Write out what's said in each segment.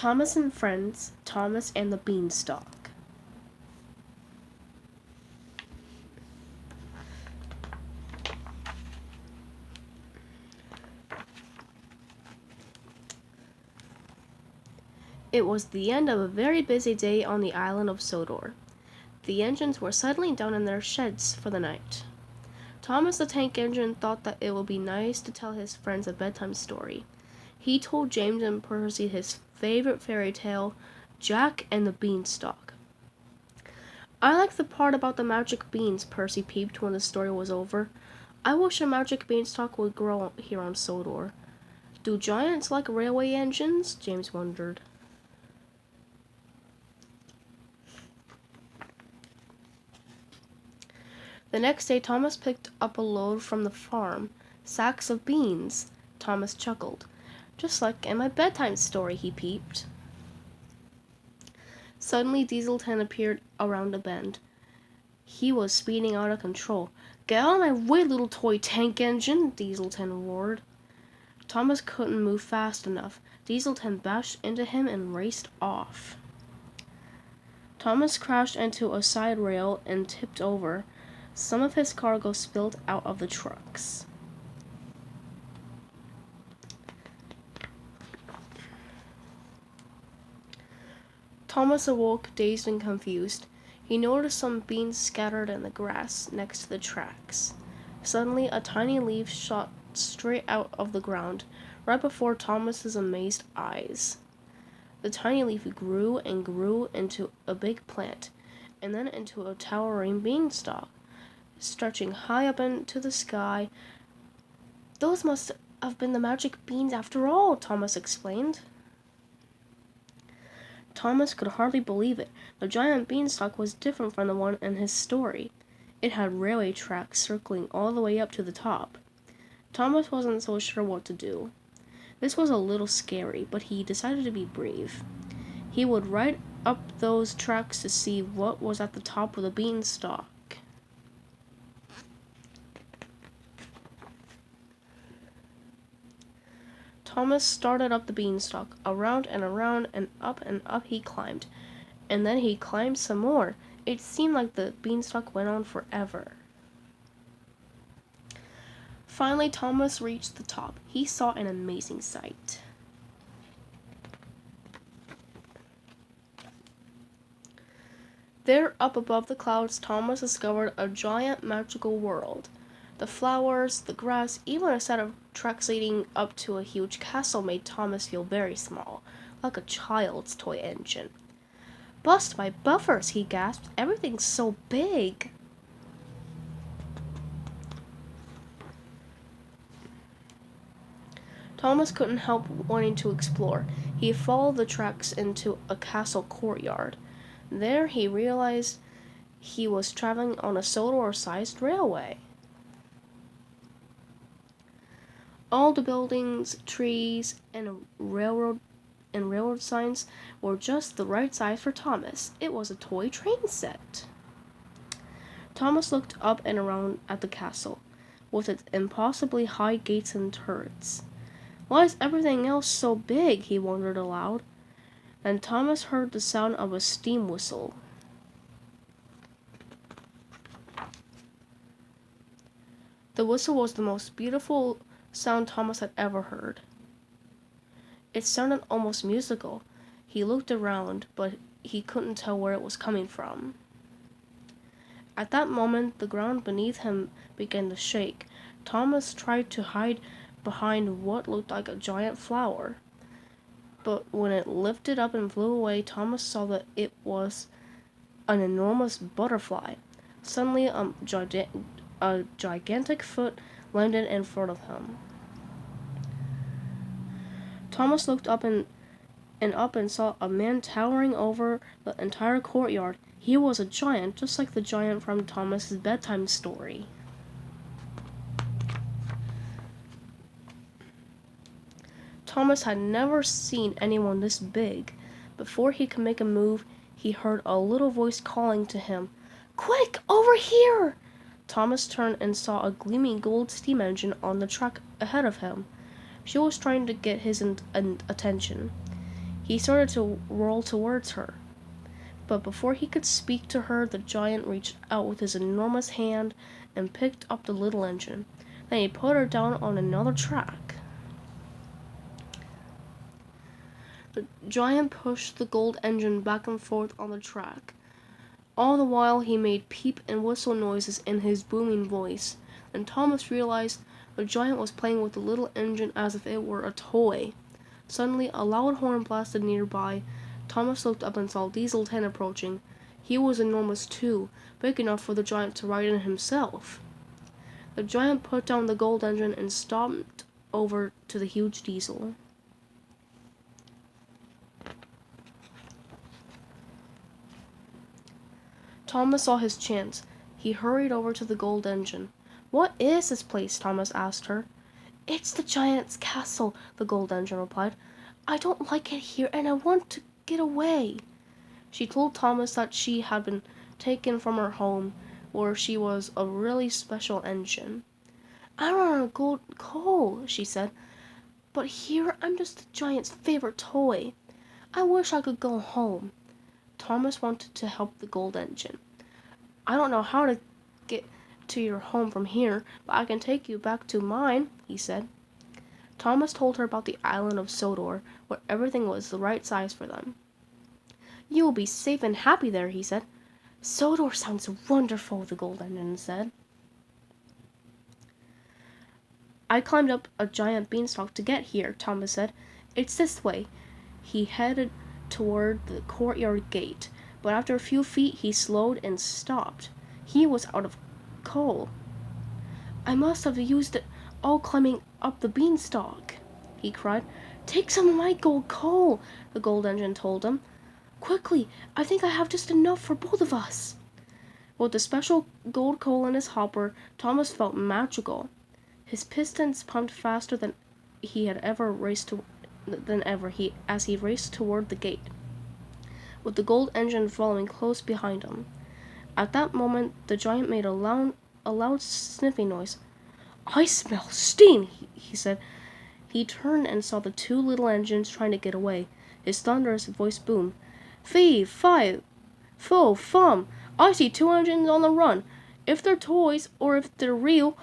Thomas and Friends, Thomas and the Beanstalk. It was the end of a very busy day on the island of Sodor. The engines were settling down in their sheds for the night. Thomas the Tank Engine thought that it would be nice to tell his friends a bedtime story. He told James and Percy his favorite fairy tale, Jack and the Beanstalk. "I like the part about the magic beans," Percy peeped when the story was over. "I wish a magic beanstalk would grow here on Sodor." "Do giants like railway engines?" James wondered. The next day Thomas picked up a load from the farm. "Sacks of beans." Thomas chuckled. "Just like in my bedtime story," he peeped. Suddenly Dieselton appeared around a bend. He was speeding out of control. "Get out of my way, little toy tank engine!" Dieselton roared. Thomas couldn't move fast enough. Dieselton bashed into him and raced off. Thomas crashed into a side rail and tipped over. Some of his cargo spilled out of the trucks. Thomas awoke, dazed and confused. He noticed some beans scattered in the grass next to the tracks. Suddenly, a tiny leaf shot straight out of the ground, right before Thomas's amazed eyes. The tiny leaf grew and grew into a big plant, and then into a towering beanstalk, stretching high up into the sky. "Those must have been the magic beans after all," Thomas explained. Thomas could hardly believe it. The giant beanstalk was different from the one in his story. It had railway tracks circling all the way up to the top. Thomas wasn't so sure what to do. This was a little scary, but he decided to be brave. He would ride up those tracks to see what was at the top of the beanstalk. Thomas started up the beanstalk. Around and around and up he climbed. And then he climbed some more. It seemed like the beanstalk went on forever. Finally, Thomas reached the top. He saw an amazing sight. There, up above the clouds, Thomas discovered a giant magical world. The flowers, the grass, even a set of tracks leading up to a huge castle made Thomas feel very small, like a child's toy engine. "Bust my buffers," he gasped. "Everything's so big." Thomas couldn't help wanting to explore. He followed the tracks into a castle courtyard. There he realized he was traveling on a Sodor-sized railway. All the buildings, trees, and railroad signs were just the right size for Thomas. It was a toy train set. Thomas looked up and around at the castle, with its impossibly high gates and turrets. "Why is everything else so big?" he wondered aloud. And Thomas heard the sound of a steam whistle. The whistle was the most beautiful sound Thomas had ever heard. It sounded almost musical. He looked around, but he couldn't tell where it was coming from. At that moment, the ground beneath him began to shake. Thomas tried to hide behind what looked like a giant flower. But when it lifted up and flew away, Thomas saw that it was an enormous butterfly. Suddenly, a gigantic foot landed in front of him. Thomas looked up and saw a man towering over the entire courtyard. He was a giant, just like the giant from Thomas's bedtime story. Thomas had never seen anyone this big. Before he could make a move, he heard a little voice calling to him. "Quick, over here!" Thomas turned and saw a gleaming gold steam engine on the track ahead of him. She was trying to get his attention. He started to roll towards her. But before he could speak to her, the giant reached out with his enormous hand and picked up the little engine. Then he put her down on another track. The giant pushed the gold engine back and forth on the track. All the while he made peep and whistle noises in his booming voice, and Thomas realized the giant was playing with the little engine as if it were a toy. Suddenly a loud horn blasted nearby. Thomas looked up and saw Diesel 10 approaching. He was enormous too, big enough for the giant to ride in himself. The giant put down the gold engine and stomped over to the huge Diesel. Thomas saw his chance. He hurried over to the gold engine. "What is this place?" Thomas asked her. "It's the giant's castle," the gold engine replied. "I don't like it here and I want to get away." She told Thomas that she had been taken from her home, where she was a really special engine. "I run on gold coal," she said, "but here I'm just the giant's favorite toy. I wish I could go home." Thomas wanted to help the gold engine. "I don't know how to get to your home from here, but I can take you back to mine," he said. Thomas told her about the island of Sodor, where everything was the right size for them. "You will be safe and happy there," he said. "Sodor sounds wonderful," the gold engine said. "I climbed up a giant beanstalk to get here," Thomas said. "It's this way." He headed toward the courtyard gate, but after a few feet he slowed and stopped. He was out of coal. "I must have used it all climbing up the beanstalk," he cried. "Take some of my gold coal," the gold engine told him. "Quickly, I think I have just enough for both of us." With the special gold coal in his hopper, Thomas felt magical. His pistons pumped faster than ever as he raced toward the gate, with the gold engine following close behind him. At that moment, the giant made a loud sniffing noise. "I smell steam," he said. He turned and saw the two little engines trying to get away. His thunderous voice boomed. "Fee, fi, fo, fum! I see two engines on the run. If they're toys or if they're real,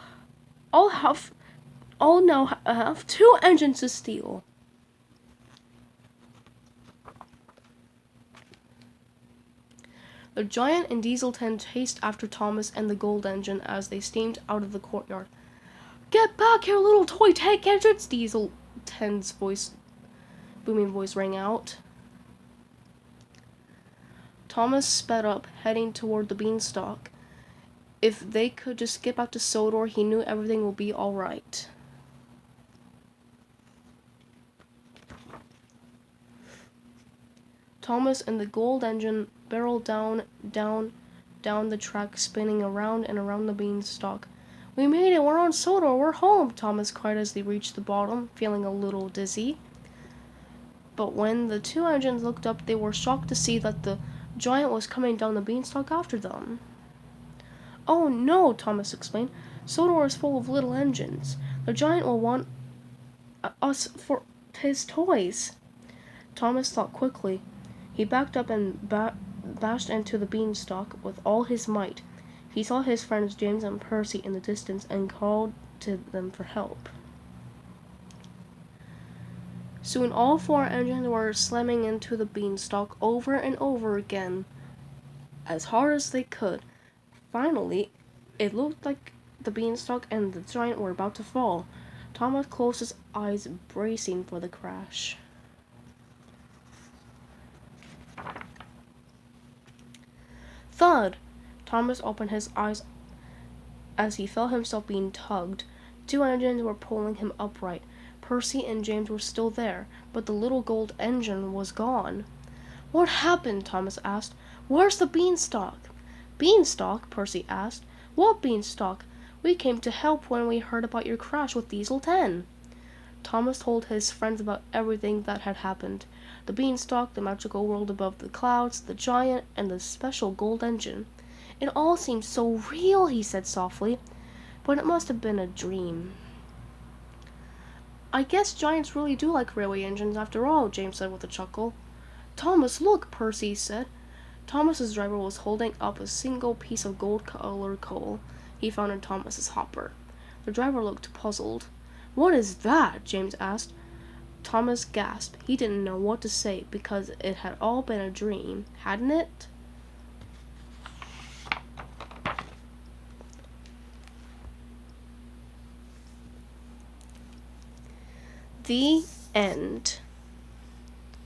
I'll now have two engines to steal." The giant and Diesel 10 chased after Thomas and the gold engine as they steamed out of the courtyard. "Get back here, little toy tank engines!" Diesel 10's booming voice rang out. Thomas sped up, heading toward the beanstalk. If they could just get back to Sodor, he knew everything would be all right. Thomas and the gold engine barreled down the track, spinning around and around the beanstalk. "We made it! We're on Sodor! We're home!" Thomas cried as they reached the bottom, feeling a little dizzy. But when the two engines looked up, they were shocked to see that the giant was coming down the beanstalk after them. "Oh no," Thomas explained. "Sodor is full of little engines. The giant will want us for his toys." Thomas thought quickly. He backed up and bashed into the beanstalk with all his might. He saw his friends James and Percy in the distance and called to them for help. Soon all four engines were slamming into the beanstalk over and over again, as hard as they could. Finally, it looked like the beanstalk and the giant were about to fall. Thomas closed his eyes, bracing for the crash. Thud! Thomas opened his eyes as he felt himself being tugged. Two engines were pulling him upright. Percy and James were still there, but the little gold engine was gone. "What happened?" Thomas asked. "Where's the beanstalk?" "Beanstalk?" Percy asked. "What beanstalk? We came to help when we heard about your crash with Diesel 10. Thomas told his friends about everything that had happened. The beanstalk, the magical world above the clouds, the giant, and the special gold engine. "It all seems so real," he said softly. "But it must have been a dream." I guess giants really do like railway engines after all, James said with a chuckle. Thomas, look, Percy said. Thomas's driver was holding up a single piece of gold-colored coal he found in Thomas's hopper. The driver looked puzzled. What is that? James asked. Thomas gasped. He didn't know what to say because it had all been a dream, hadn't it? The end.